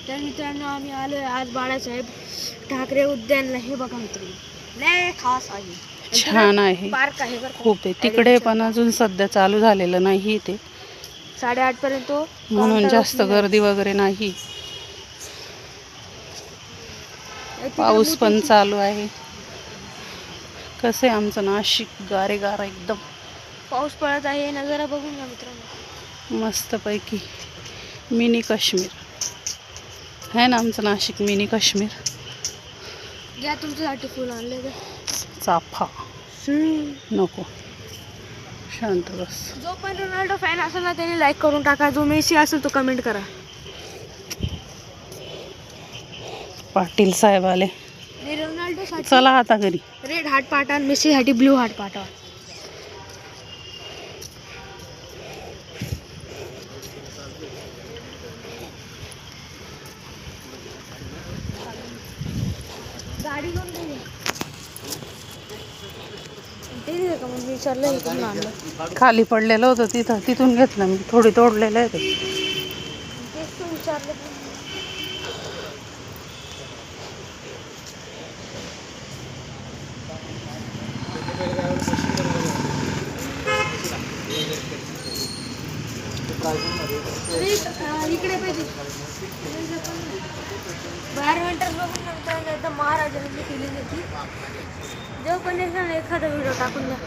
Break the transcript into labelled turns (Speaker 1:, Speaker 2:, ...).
Speaker 1: तर मित्रांनो आम्ही आलो आज बाळासाहेब ठाकरे उद्यानला. हे बघा मित्रांनो लय खास आहे,
Speaker 2: छान आहे,
Speaker 1: पार्क आहे बरं
Speaker 2: खूप आहे तिकडे, पण अजून सध्या चालू झालेलं नाही ते,
Speaker 1: 8:30 पर्यंत
Speaker 2: म्हणून जास्त गर्दी वगैरे नाही. पाऊस पण चालू आहे. कसे आमचं नाशिक गारेगार एकदम.
Speaker 1: पाऊस पडत आहे, नजारा बघून घ्या मित्रांनो.
Speaker 2: मस्तपैकी मिनी काश्मीर है ना आमचं नाशिक, मिनी काश्मीर.
Speaker 1: घ्या तुमच्यासाठी फुल आणले का?
Speaker 2: चाफा नको, शांत बस.
Speaker 1: जो पण रोनाल्डो फॅन असेल ना त्याने लाईक करून टाका, जो मेसी असेल तो कमेंट करा.
Speaker 2: पाटील साहेब आले.
Speaker 1: रोनाल्डो साठी
Speaker 2: चला आता घरी.
Speaker 1: रेड हार्ट पाठवा, मेसी साठी ब्लू हार्ट पाठवा. गाडी घेऊन ते का मग विचारलं इकडून आणलं.
Speaker 2: खाली पडलेलं होतं तिथं, तिथून घेतलं मी. थोडी तोडलेलं आहे ते.
Speaker 1: तेच तू विचारलं. इकडे पाहिजे बाहेर विंटर्स बघून नंतर एकदा महाराजांनी केलेली होती. जेव्हा पण एखादा व्हिडिओ टाकून द्या.